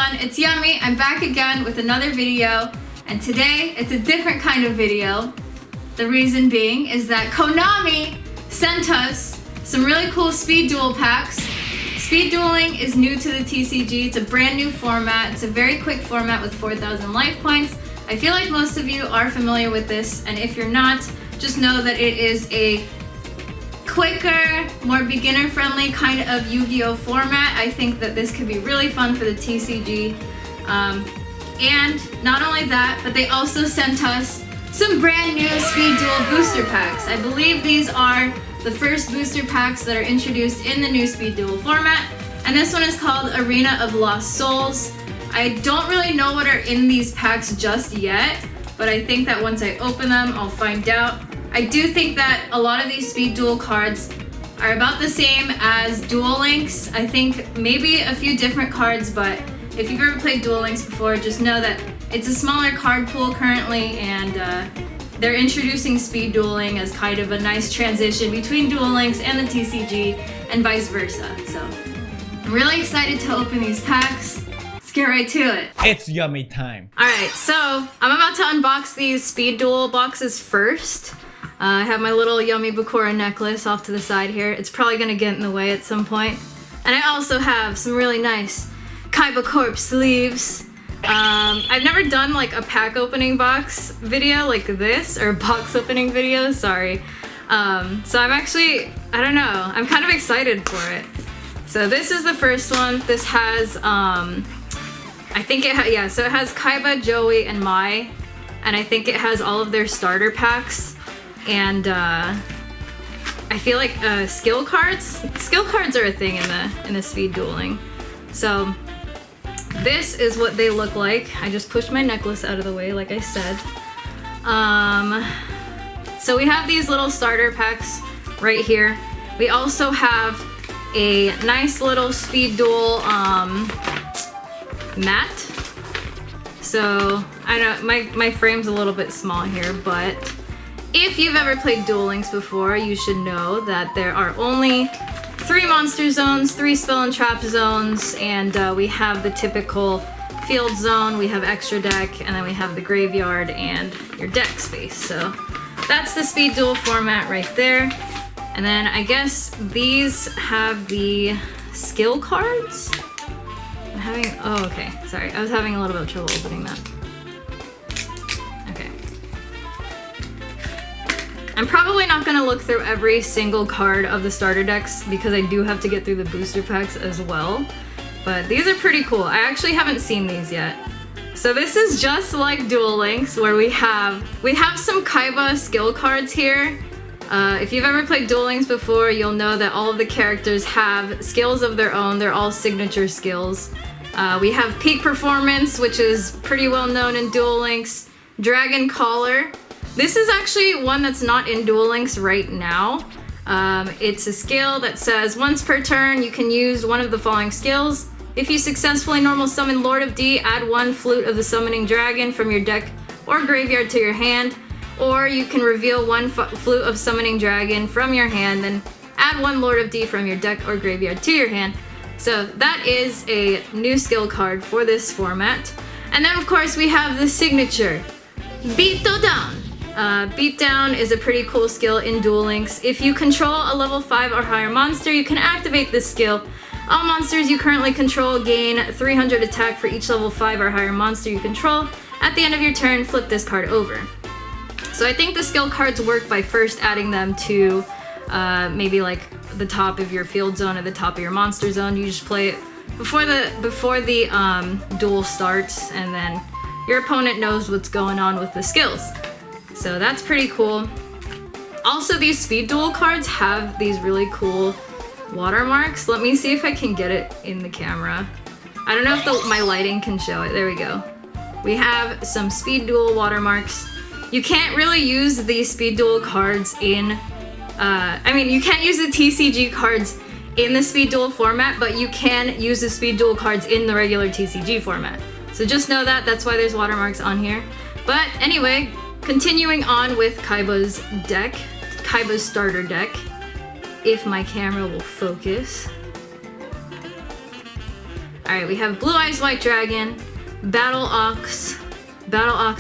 everyone, it's Yummy. I'm back again with another video, and today it's a different kind of video. The reason being is that Konami sent us some really cool speed duel packs. Speed dueling is new to the TCG. It's a brand new format. It's a very quick format with 4,000 life points. I feel like most of you are familiar with this, and if you're not, just know that it is a quicker, more beginner-friendly kind of YuGiOh format. I think that this could be really fun for the TCG. And not only that, but they also sent us some brand new Speed Duel booster packs. I believe these are the first booster packs that are introduced in the new Speed Duel format. And this one is called Arena of Lost Souls. I don't really know what are in these packs just yet, but I think that once I open them, I'll find out. I do think that a lot of these Speed Duel cards are about the same as Duel Links. I think maybe a few different cards, but if you've ever played Duel Links before, just know that it's a smaller card pool currently, and they're introducing speed dueling as kind of a nice transition between Duel Links and the TCG and vice versa. So I'm really excited to open these packs. Let's get right to it. It's Yummy time. Alright, so I'm about to unbox these Speed Duel boxes first. I have my little Yummy Bakura necklace off to the side here. It's probably gonna get in the way at some point. And I also have some really nice Kaiba Corp sleeves. I've never done like a pack opening box video like this, or box opening video, sorry. So I'm actually, I don't know, I'm kind of excited for it. So this is the first one. This has, I think it so it has Kaiba, Joey, and Mai. And I think it has all of their starter packs. And I feel like skill cards are a thing in the speed dueling. So this is what they look like. I just pushed my necklace out of the way, like I said. So we have these little starter packs right here. We also have a nice little speed duel mat. So I know my frame's a little bit small here, but if you've ever played Duel Links before, you should know that there are only 3 monster zones, 3 spell and trap zones, and we have the typical field zone, we have extra deck, and then we have the graveyard and your deck space. So that's the Speed Duel format right there. And then I guess these have the skill cards? Oh, okay, sorry. I was having a little bit of trouble opening that. Okay. I'm probably not gonna look through every single card of the starter decks because I do have to get through the booster packs as well. But these are pretty cool. I actually haven't seen these yet. So this is just like Duel Links, where we have some Kaiba skill cards here. If you've ever played Duel Links before, you'll know that all of the characters have skills of their own. They're all signature skills. We have Peak Performance, which is pretty well known in Duel Links. Dragon Collar. This is actually one that's not in Duel Links right now. It's a skill that says once per turn you can use one of the following skills. If you successfully normal summon Lord of D, add 1 Flute of the Summoning Dragon from your deck or graveyard to your hand. Or you can reveal 1 Flute of Summoning Dragon from your hand, then add 1 Lord of D from your deck or graveyard to your hand. So that is a new skill card for this format. And then of course we have the signature Beatdown. Beatdown is a pretty cool skill in Duel Links. If you control a level 5 or higher monster, you can activate this skill. All monsters you currently control gain 300 attack for each level 5 or higher monster you control. At the end of your turn, flip this card over. So I think the skill cards work by first adding them to maybe like the top of your field zone or the top of your monster zone. You just play it before the duel starts, and then your opponent knows what's going on with the skills. So that's pretty cool. Also, these Speed Duel cards have these really cool watermarks. Let me see if I can get it in the camera. I don't know if my lighting can show it. There we go. We have some Speed Duel watermarks. You can't really use these Speed Duel cards in, you can't use the TCG cards in the Speed Duel format, but you can use the Speed Duel cards in the regular TCG format. So just know that, that's why there's watermarks on here. But anyway, continuing on with Kaiba's deck, Kaiba's starter deck, if my camera will focus. Alright, we have Blue Eyes White Dragon, Battle Ox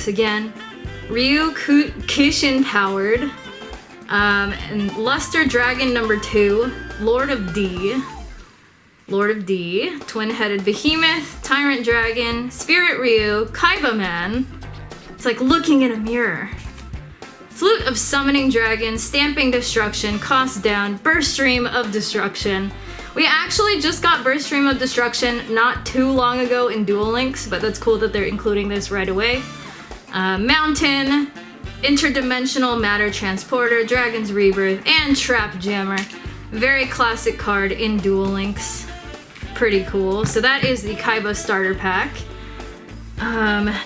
again, Ryu Kishin Powered, and Luster Dragon number 2, Lord of D, Twin-Headed Behemoth, Tyrant Dragon, Spirit Ryu, Kaiba Man. It's like looking in a mirror. Flute of Summoning Dragon, Stamping Destruction, Cost Down, Burst Stream of Destruction. We actually just got Burst Stream of Destruction not too long ago in Duel Links, but that's cool that they're including this right away. Mountain, Interdimensional Matter Transporter, Dragon's Rebirth, and Trap Jammer. Very classic card in Duel Links. Pretty cool. So that is the Kaiba starter pack.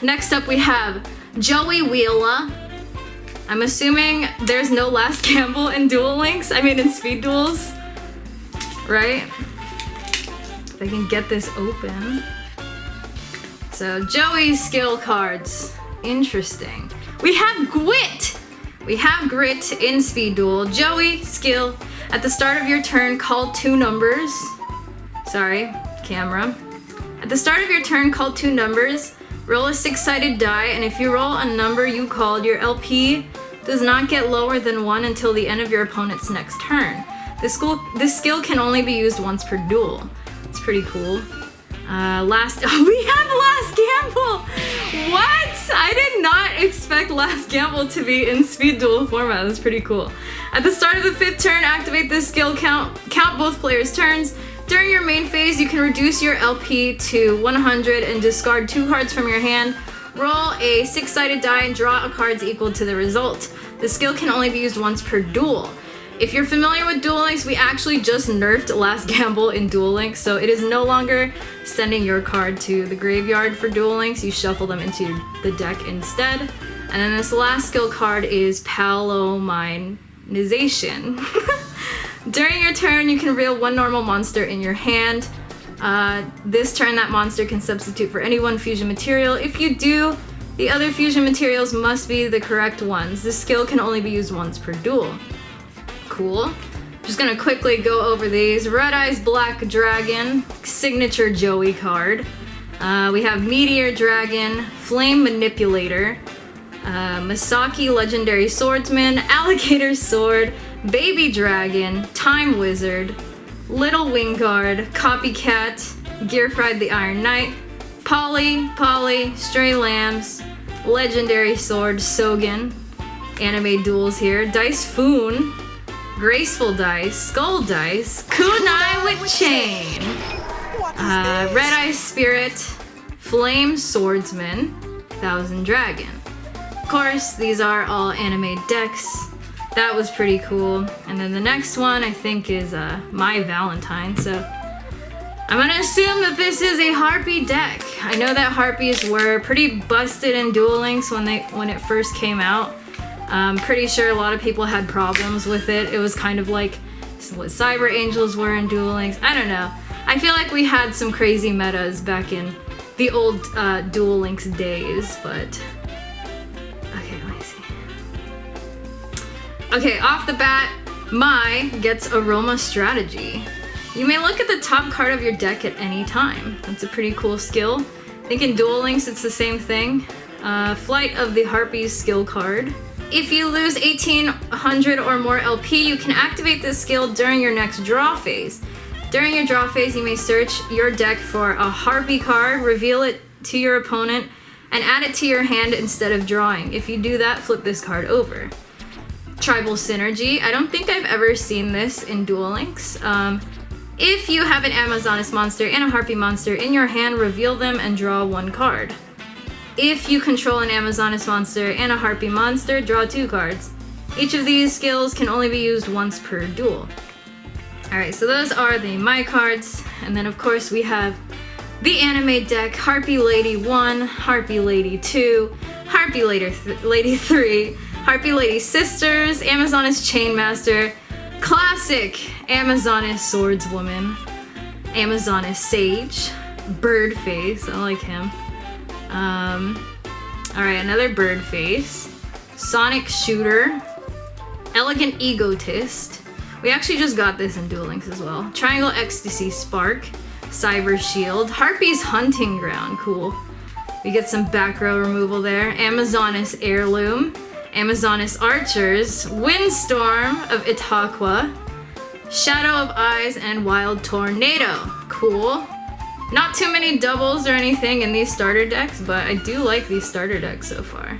Next up we have Joey Wheeler. I'm assuming there's no Last Gamble in Duel Links. I mean in Speed Duels. Right? If I can get this open. So Joey's skill cards. Interesting. We have Grit! We have Grit in Speed Duel. Joey, skill. At the start of your turn, call 2 numbers. Sorry, camera. At the start of your turn, call 2 numbers. Roll a 6-sided die, and if you roll a number you called, your LP does not get lower than 1 until the end of your opponent's next turn. This skill can only be used once per duel. It's pretty cool. We have Last Gamble! What? I did not expect Last Gamble to be in Speed Duel format. That's pretty cool. At the start of the 5th turn, activate this skill, count both players' turns. During your main phase, you can reduce your LP to 100 and discard 2 cards from your hand. Roll a 6-sided die and draw a card equal to the result. The skill can only be used once per duel. If you're familiar with Duel Links, we actually just nerfed Last Gamble in Duel Links, so it is no longer sending your card to the graveyard for Duel Links. You shuffle them into the deck instead. And then this last skill card is Palominization. During your turn, you can reveal 1 normal monster in your hand. This turn, that monster can substitute for any 1 fusion material. If you do, the other fusion materials must be the correct ones. This skill can only be used once per duel. Cool. Just gonna quickly go over these. Red Eyes Black Dragon, signature Joey card. We have Meteor Dragon, Flame Manipulator, Masaki Legendary Swordsman, Alligator Sword, Baby Dragon, Time Wizard, Little Wingguard, Copycat, Gearfried the Iron Knight, Polly, Stray Lambs, Legendary Sword, Sogen, Anime Duels here, Dice Foon, Graceful Dice, Skull Dice, Kunai with Chain, Red Eye Spirit, Flame Swordsman, Thousand Dragon. Of course, these are all anime decks. That was pretty cool. And then the next one I think is My Valentine. So I'm gonna assume that this is a Harpy deck. I know that Harpies were pretty busted in Duel Links when it first came out. I'm pretty sure a lot of people had problems with it. It was kind of like what Cyber Angels were in Duel Links. I don't know. I feel like we had some crazy metas back in the old Duel Links days, but... Okay, let me see. Okay, off the bat, Mai gets Aroma Strategy. You may look at the top card of your deck at any time. That's a pretty cool skill. I think in Duel Links it's the same thing. Flight of the Harpies skill card. If you lose 1800 or more LP, you can activate this skill during your next draw phase. During your draw phase, you may search your deck for a Harpy card, reveal it to your opponent, and add it to your hand instead of drawing. If you do that, flip this card over. Tribal Synergy. I don't think I've ever seen this in Duel Links. If you have an Amazoness monster and a Harpy monster in your hand, reveal them and draw 1 card. If you control an Amazoness monster and a Harpy monster, draw 2 cards. Each of these skills can only be used once per duel. Alright, so those are the My cards. And then of course we have the anime deck, Harpy Lady 1, Harpy Lady 2, Harpy Lady 3, Harpy Lady Sisters, Amazoness Chainmaster, Classic Amazoness Swordswoman, Amazoness Sage, Birdface, I like him. Alright, another Birdface, Sonic Shooter, Elegant Egotist. We actually just got this in Duel Links as well. Triangle Ecstasy Spark, Cyber Shield. Harpy's Hunting Ground, cool. We get some back row removal there. Amazonis Heirloom. Amazonis Archers. Windstorm of Itaqua. Shadow of Eyes and Wild Tornado. Cool. Not too many doubles or anything in these starter decks, but I do like these starter decks so far.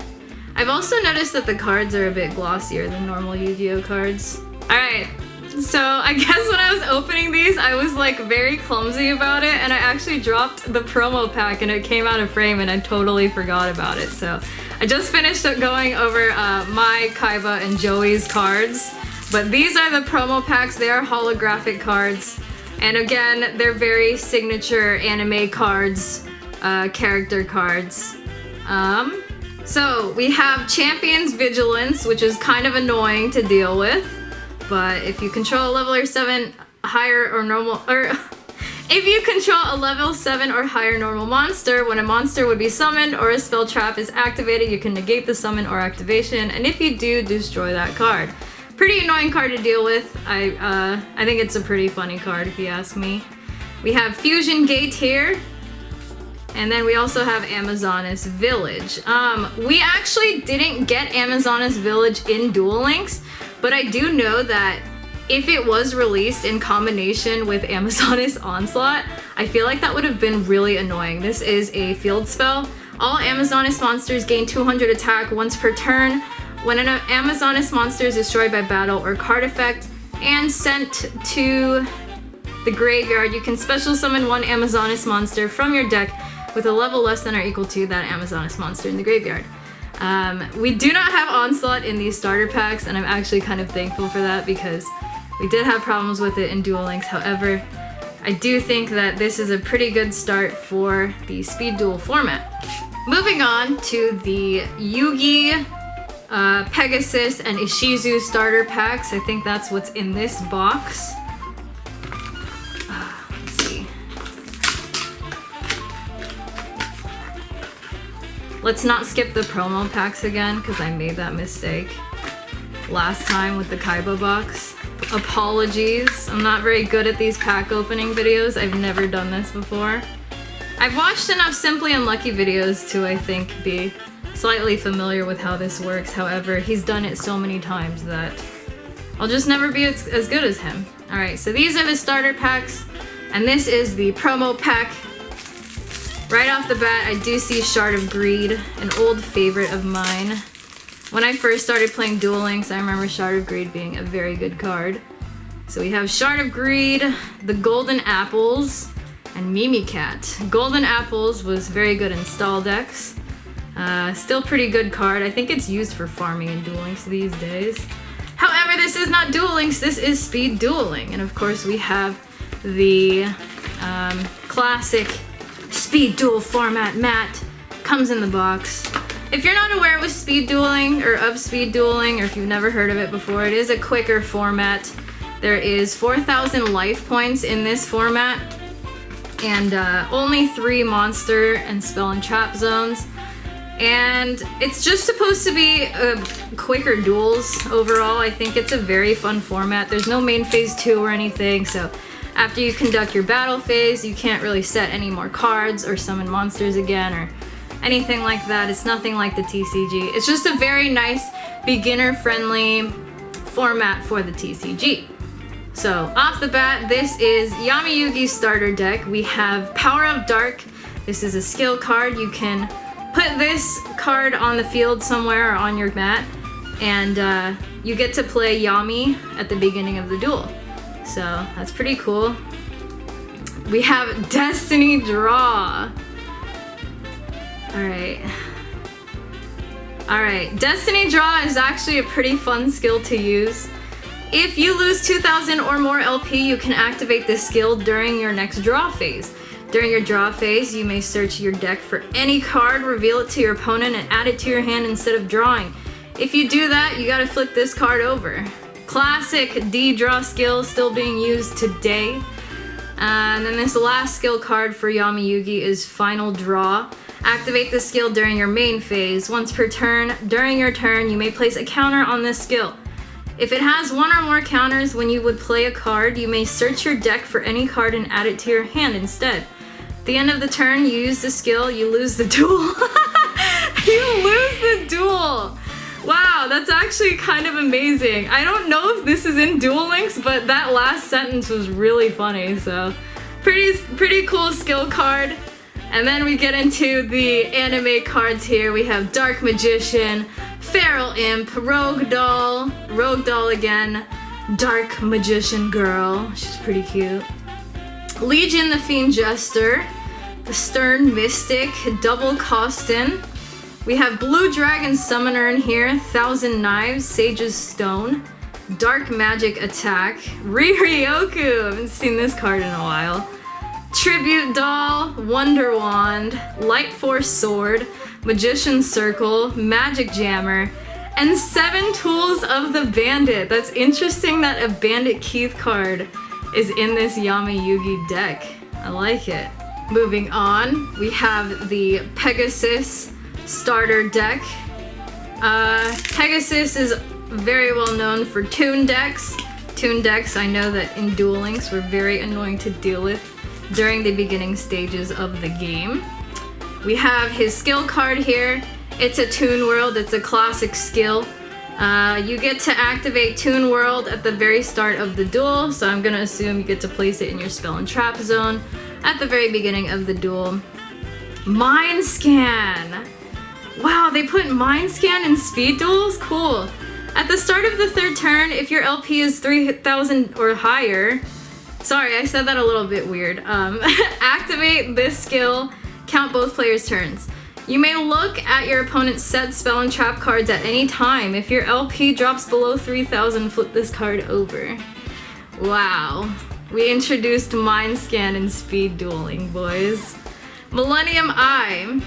I've also noticed that the cards are a bit glossier than normal Yu-Gi-Oh cards. Alright, so I guess when I was opening these, I was like very clumsy about it, and I actually dropped the promo pack and it came out of frame and I totally forgot about it. So I just finished going over my Kaiba and Joey's cards, but these are the promo packs. They are holographic cards, and again, they're very signature anime cards, character cards. So we have Champion's Vigilance, which is kind of annoying to deal with, but if you control a level or 7 higher or normal, or if you control a level 7 or higher normal monster, when a monster would be summoned or a spell trap is activated, you can negate the summon or activation, and if you do, destroy that card. Pretty annoying card to deal with. I think it's a pretty funny card if you ask me. We have Fusion Gate here. And then we also have Amazonis Village. We actually didn't get Amazonis Village in Duel Links, but I do know that if it was released in combination with Amazonis Onslaught, I feel like that would have been really annoying. This is a field spell. All Amazonis monsters gain 200 attack once per turn. When an Amazonis monster is destroyed by battle or card effect and sent to the graveyard, you can special summon one Amazonis monster from your deck with a level less than or equal to that Amazonis monster in the graveyard. We do not have Onslaught in these starter packs, and I'm actually kind of thankful for that because we did have problems with it in Duel Links. However, I do think that this is a pretty good start for the SpeedDuel format. Moving on to the Yugi, Pegasus, and Ishizu starter packs. I think that's what's in this box. Let's not skip the promo packs again, because I made that mistake last time with the Kaiba box. Apologies, I'm not very good at these pack opening videos. I've never done this before. I've watched enough Simply Unlucky videos to, I think, be slightly familiar with how this works. However, he's done it so many times that I'll just never be as good as him. Alright, so these are the starter packs, and this is the promo pack. Right off the bat, I do see Shard of Greed, an old favorite of mine. When I first started playing Duel Links, I remember Shard of Greed being a very good card. So we have Shard of Greed, the Golden Apples, and Mimicat. Golden Apples was very good in stall decks. Still pretty good card. I think it's used for farming in Duel Links these days. However, this is not Duel Links, this is Speed Dueling. And of course we have the classic Speed Duel format mat. Comes in the box. If you're not aware with Speed Dueling, or of Speed Dueling, or if you've never heard of it before, it is a quicker format. There is 4,000 life points in this format, and only 3 monster and spell and trap zones. And it's just supposed to be quicker duels overall. I think it's a very fun format. There's no main phase 2 or anything, so after you conduct your battle phase, you can't really set any more cards or summon monsters again or anything like that. It's nothing like the TCG. It's just a very nice beginner-friendly format for the TCG. So off the bat, this is Yami Yugi's starter deck. We have Power of Dark. This is a skill card. You can put this card on the field somewhere or on your mat, and you get to play Yami at the beginning of the duel. So that's pretty cool. We have Destiny Draw. Alright, Destiny Draw is actually a pretty fun skill to use. If you lose 2,000 or more LP, you can activate this skill during your next draw phase. During your draw phase, you may search your deck for any card, reveal it to your opponent, and add it to your hand instead of drawing. If you do that, you gotta flip this card over. Classic D-draw skill, still being used today. And then this last skill card for Yami Yugi is Final Draw. Activate this skill during your main phase. Once per turn, during your turn, you may place a counter on this skill. If it has one or more counters when you would play a card, you may search your deck for any card and add it to your hand instead. At the end of the turn, you use the skill, you lose the duel. You lose the duel! Wow, that's actually kind of amazing. I don't know if this is in Duel Links, but that last sentence was really funny, so pretty cool skill card. And then we get into the anime cards here. We have Dark Magician, Feral Imp, Rogue Doll again, Dark Magician Girl, she's pretty cute. Legion the Fiend Jester, the Stern Mystic, Double Costin. We have Blue Dragon Summoner in here, Thousand Knives, Sage's Stone, Dark Magic Attack, Ryoku, I haven't seen this card in a while. Tribute Doll, Wonder Wand, Light Force Sword, Magician's Circle, Magic Jammer, and 7 Tools of the Bandit. That's interesting that a Bandit Keith card is in this Yami Yugi deck. I like it. Moving on, we have the Pegasus starter deck. Pegasus is very well known for Toon decks. Toon decks, I know that in Duel Links were very annoying to deal with during the beginning stages of the game. We have his skill card here. It's a Toon World, it's a classic skill. You get to activate Toon World at the very start of the duel, so I'm gonna assume you get to place it in your spell and trap zone at the very beginning of the duel. Mind Scan! Wow, they put Mind Scan in speed duels? Cool. At the start of the 3rd turn, if your LP is 3,000 or higher, sorry, I said that a little bit weird. Activate this skill, count both players' turns. You may look at your opponent's set, spell, and trap cards at any time. If your LP drops below 3,000, flip this card over. Wow. We introduced Mind Scan in speed dueling, boys. Millennium Eye.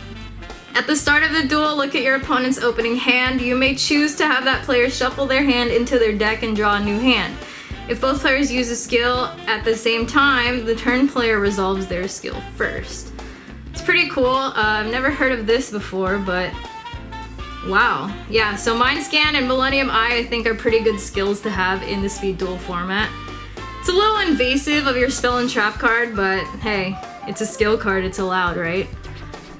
At the start of the duel, look at your opponent's opening hand. You may choose to have that player shuffle their hand into their deck and draw a new hand. If both players use a skill at the same time, the turn player resolves their skill first. It's pretty cool. I've never heard of this before, but wow. Yeah, so Mind Scan and Millennium Eye I think are pretty good skills to have in the speed duel format. It's a little invasive of your spell and trap card, but hey, it's a skill card, it's allowed, right?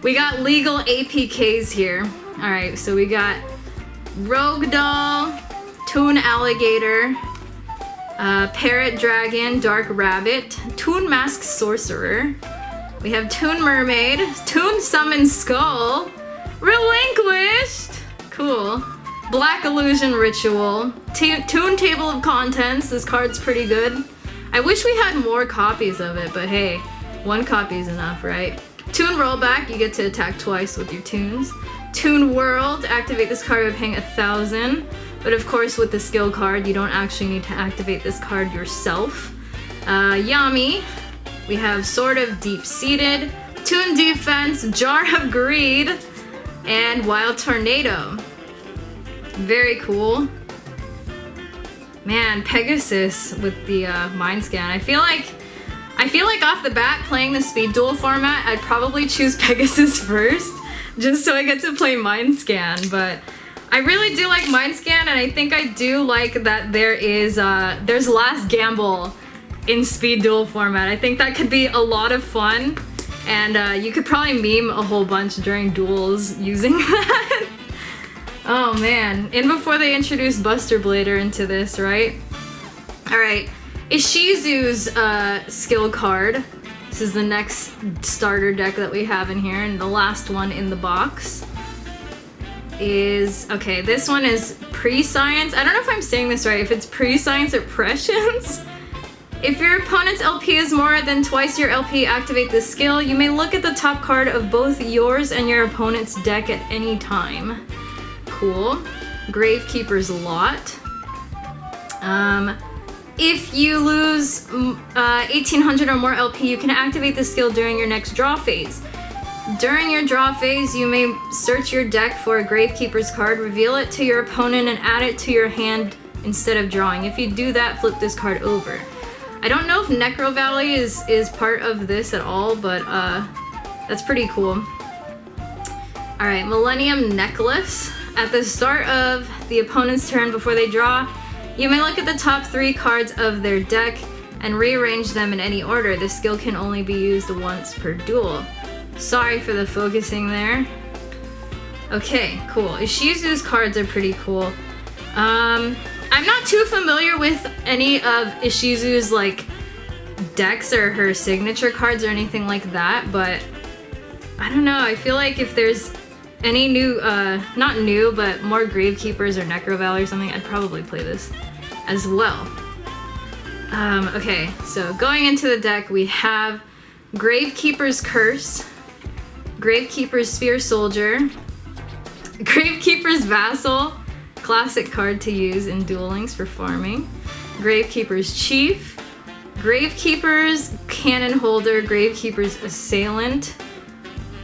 We got legal APKs here. Alright, so we got Rogue Doll, Toon Alligator, Parrot Dragon, Dark Rabbit, Toon Mask Sorcerer. We have Toon Mermaid, Toon Summon Skull, Relinquished, cool. Black Illusion Ritual, Toon Table of Contents, this card's pretty good. I wish we had more copies of it, but hey, 1 copy is enough, right? Toon Rollback, you get to attack twice with your Toons. Toon World, activate this card by paying 1,000. But of course with the skill card, you don't actually need to activate this card yourself. Yami, we have Sword of Deep-Seated, Toon Defense, Jar of Greed, and Wild Tornado. Very cool. Man, Pegasus with the Mind Scan. I feel like off the bat, playing the speed duel format, I'd probably choose Pegasus first, just so I get to play Mind Scan, but I really do like Mind Scan, and I think I do like that there's Last Gamble in speed duel format. I think that could be a lot of fun, and you could probably meme a whole bunch during duels using that. Oh man, and before they introduced Buster Blader into this, right? Alright, Ishizu's skill card. This is the next starter deck that we have in here, and the last one in the box is, okay, this one is Prescience. I don't know if I'm saying this right, if it's Prescience or Prescience. If your opponent's LP is more than twice your LP, activate this skill. You may look at the top card of both yours and your opponent's deck at any time. Cool. Gravekeeper's Lot. If you lose 1,800 or more LP, you can activate the skill during your next draw phase. During your draw phase, you may search your deck for a Gravekeeper's card, reveal it to your opponent, and add it to your hand instead of drawing. If you do that, flip this card over. I don't know if Necro Valley is part of this at all, but that's pretty cool. Alright, Millennium Necklace. At the start of the opponent's turn before they draw, You may look at the top 3 cards of their deck and rearrange them in any order. This skill can only be used once per duel. Sorry for the focusing there. Okay, cool. Ishizu's cards are pretty cool. I'm not too familiar with any of Ishizu's like decks or her signature cards or anything like that, but I don't know. I feel like if there's any new, not new, but more Gravekeepers or Necro Valley or something, I'd probably play this as well. Okay, so going into the deck, we have Gravekeeper's Curse, Gravekeeper's Spear Soldier, Gravekeeper's Vassal, classic card to use in Duel Links for farming, Gravekeeper's Chief, Gravekeeper's Cannon Holder, Gravekeeper's Assailant,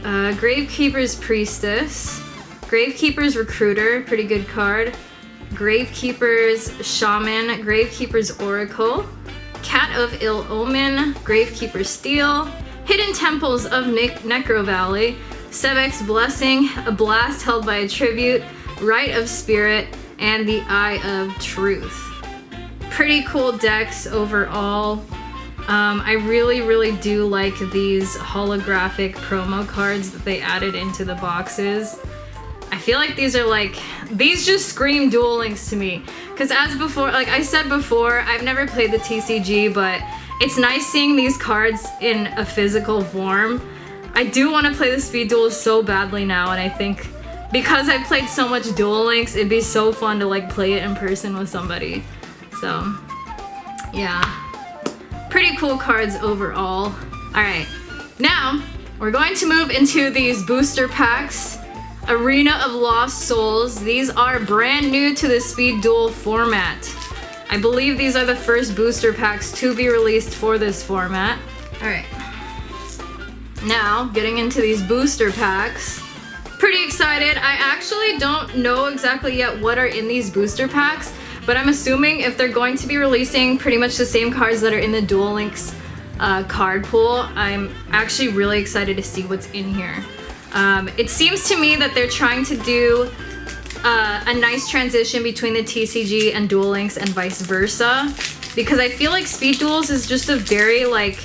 Gravekeeper's Priestess, Gravekeeper's Recruiter, pretty good card, Gravekeeper's Shaman, Gravekeeper's Oracle, Cat of Ill Omen, Gravekeeper's Steel, Hidden Temples of Necro Valley, Sebek's Blessing, a blast held by a tribute, Rite of Spirit, and the Eye of Truth. Pretty cool decks overall. I really do like these holographic promo cards that they added into the boxes. I feel like these are like, these just scream Duel Links to me. Because as before, like I said before, I've never played the TCG, but it's nice seeing these cards in a physical form. I do want to play the SpeedDuel so badly now, and I think because I played so much Duel Links, it'd be so fun to like play it in person with somebody. So, yeah. Pretty cool cards overall. Alright, now we're going to move into these booster packs. Arena of Lost Souls. These are brand new to the SpeedDuel format. I believe these are the first booster packs to be released for this format. Alright. Now, getting into these booster packs. Pretty excited. I actually don't know exactly yet what are in these booster packs, but I'm assuming if they're going to be releasing pretty much the same cards that are in the Duel Links card pool, I'm actually really excited to see what's in here. It seems to me that they're trying to do a nice transition between the TCG and Duel Links and vice versa, because I feel like SpeedDuels is just a very like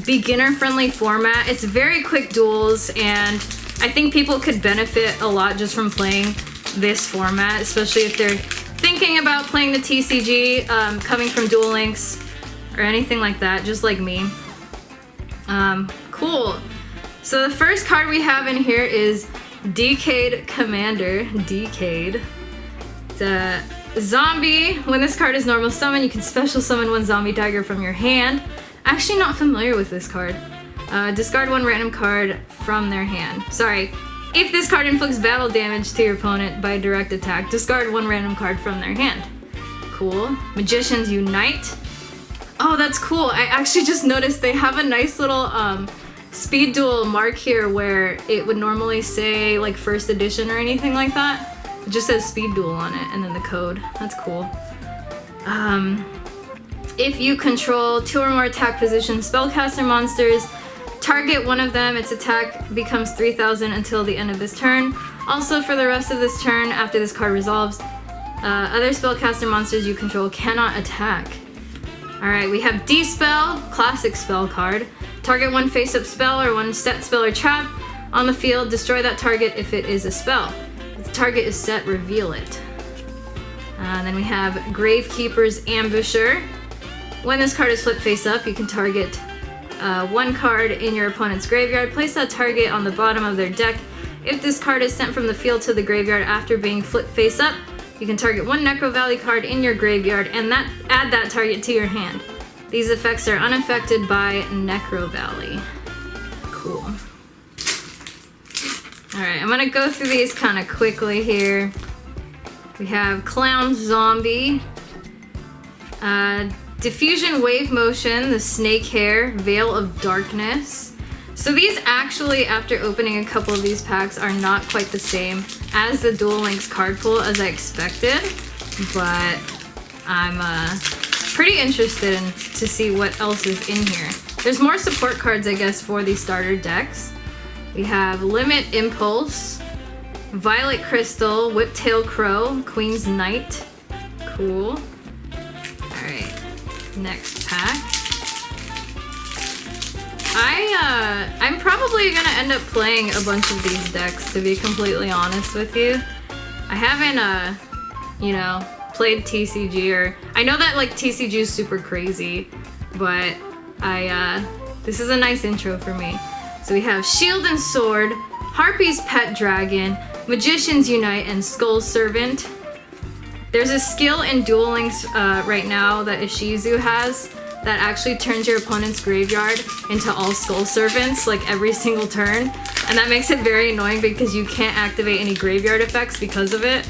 beginner-friendly format. It's very quick duels, and I think people could benefit a lot just from playing this format, especially if they're thinking about playing the TCG, coming from Duel Links or anything like that, just like me. Cool. So the first card we have in here is Decade Commander. Decade. It's a zombie. When this card is normal summon, you can special summon one zombie tiger from your hand. Actually not familiar with this card. Discard one random card from their hand. Sorry. If this card inflicts battle damage to your opponent by direct attack, discard one random card from their hand. Cool. Magicians Unite. Oh, that's cool. I actually just noticed they have a nice little SpeedDuel mark here where it would normally say like first edition or anything like that. It just says SpeedDuel on it and then the code. That's cool. If you control 2 or more attack position spellcaster monsters, target one of them, its attack becomes 3,000 until the end of this turn. Also, for the rest of this turn, after this card resolves, other spellcaster monsters you control cannot attack. Alright, we have Dispel, classic spell card. Target one face-up spell or one set spell or trap on the field. Destroy that target if it is a spell. If the target is set, reveal it. Then we have Gravekeeper's Ambusher. When this card is flipped face-up, you can target one card in your opponent's graveyard. Place that target on the bottom of their deck. If this card is sent from the field to the graveyard after being flipped face-up, you can target one Necro Valley card in your graveyard and add that target to your hand. These effects are unaffected by Necro Valley. Cool. Alright, I'm gonna go through these kind of quickly here. We have Clown Zombie, Diffusion Wave Motion, the Snake Hair, Veil of Darkness. So these actually, after opening a couple of these packs, are not quite the same as the Duel Links card pool as I expected, but I'm pretty interested to see what else is in here. There's more support cards, I guess, for the starter decks. We have Limit Impulse, Violet Crystal, Whiptail Crow, Queen's Knight. Cool. Next pack. I'm probably gonna end up playing a bunch of these decks, to be completely honest with you. I haven't, you know, played TCG, or I know that like TCG is super crazy, but this is a nice intro for me. So we have Shield and Sword, Harpy's Pet Dragon, Magicians Unite, and Skull Servant. There's a skill in Duel Links right now that Ishizu has that actually turns your opponent's graveyard into all Skull Servants like every single turn, and that makes it very annoying because you can't activate any graveyard effects because of it.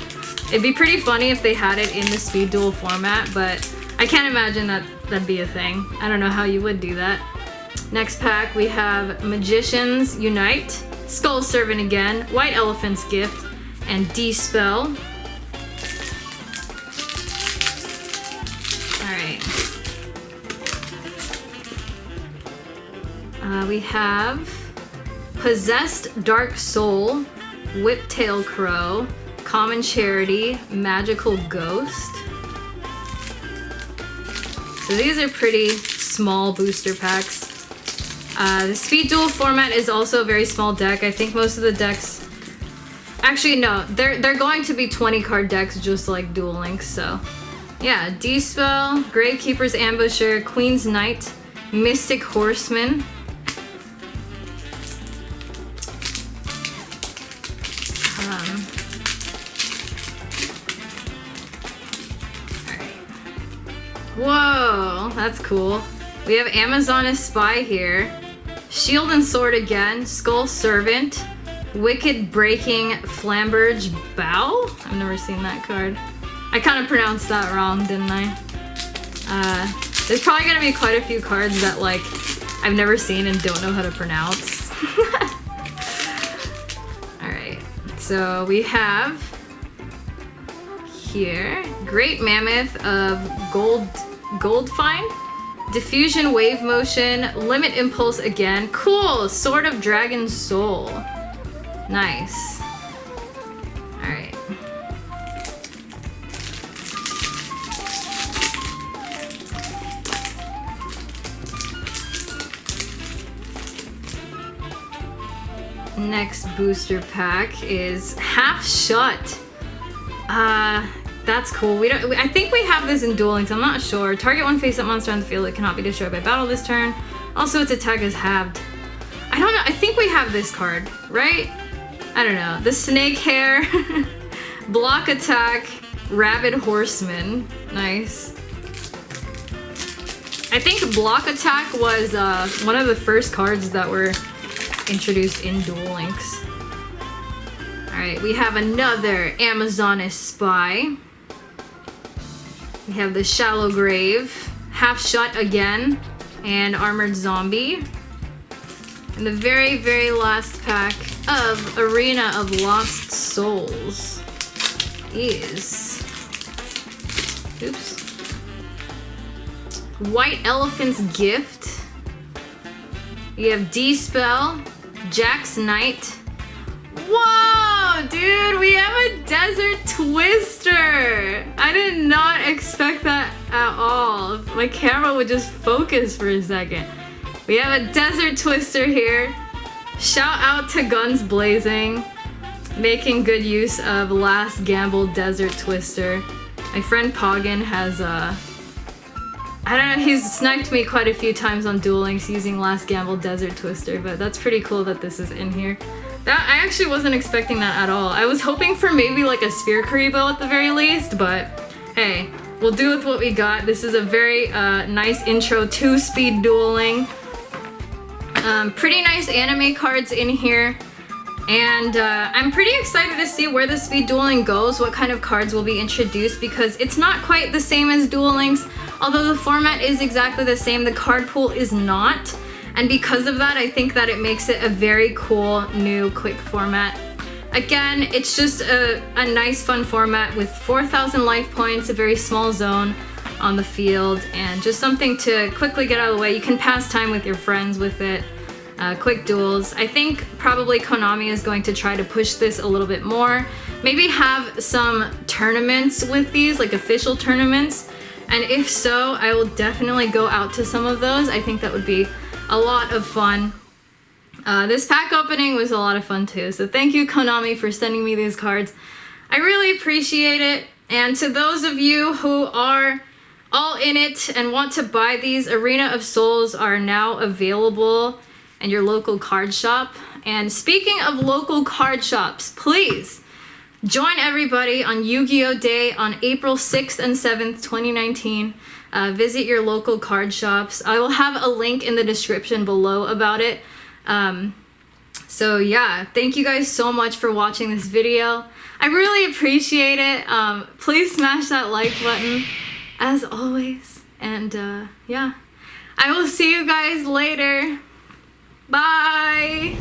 It'd be pretty funny if they had it in the SpeedDuel format, but I can't imagine that that'd be a thing. I don't know how you would do that. Next pack we have Magicians Unite, Skull Servant again, White Elephant's Gift, and D-Spell. We have Possessed Dark Soul, Whiptail Crow, Common Charity, Magical Ghost. So these are pretty small booster packs. The SpeedDuel format is also a very small deck. I think most of the decks... Actually, no. They're going to be 20 card decks just like Duel Links, so... Yeah, D-Spell, Gravekeeper's Ambusher, Queen's Knight, Mystic Horseman. Whoa, that's cool. We have Amazoness Spy here, Shield and Sword again, Skull Servant, Wicked Breaking Flamberge Bow? I've never seen that card. I kind of pronounced that wrong, didn't I? There's probably gonna be quite a few cards that like I've never seen and don't know how to pronounce. Alright, so we have here Great Mammoth of Goldfine, Diffusion Wave Motion, Limit Impulse again. Cool! Sword of Dragon Soul. Nice. Alright. Next booster pack is Half Shut. That's cool. I think we have this in Duel Links, I'm not sure. Target one face-up monster on the field that cannot be destroyed by battle this turn. Also, its attack is halved. I don't know. I think we have this card, right? I don't know. The Snake Hair, Block Attack, Rabid Horseman. Nice. I think Block Attack was one of the first cards that were introduced in Duel Links. Alright, we have another Amazoness Spy. We have the Shallow Grave, Half Shut again, and Armored Zombie. And the very, very last pack of Arena of Lost Souls is... Oops. White Elephant's Gift. You have D-Spell, Jack's Knight. Whoa, dude, we have a Desert Twister. I did not expect that at all. My camera would just focus for a second. We have a Desert Twister here. Shout out to Guns Blazing, making good use of Last Gamble Desert Twister. My friend Poggin has I don't know, he's sniped me quite a few times on Duel Links using Last Gamble Desert Twister, but that's pretty cool that this is in here. I actually wasn't expecting that at all. I was hoping for maybe like a Sphere Karibo at the very least, but hey, we'll do with what we got. This is a very nice intro to speed dueling. Pretty nice anime cards in here. And I'm pretty excited to see where the speed dueling goes, what kind of cards will be introduced, because it's not quite the same as Duel Links. Although the format is exactly the same, the card pool is not. And because of that, I think that it makes it a very cool, new, quick format. Again, it's just a nice, fun format with 4,000 life points, a very small zone on the field, and just something to quickly get out of the way. You can pass time with your friends with it. Quick duels. I think probably Konami is going to try to push this a little bit more. Maybe have some tournaments with these, like official tournaments, And if so, I will definitely go out to some of those. I think that would be a lot of fun. This pack opening was a lot of fun too, so thank you Konami for sending me these cards. I really appreciate it. And to those of you who are all in it and want to buy these, Arena of Souls are now available in your local card shop. And speaking of local card shops, please join everybody on Yu-Gi-Oh! Day on April 6th and 7th, 2019. Visit your local card shops. I will have a link in the description below about it. So yeah, thank you guys so much for watching this video. I really appreciate it. Please smash that like button as always. And yeah, I will see you guys later. Bye!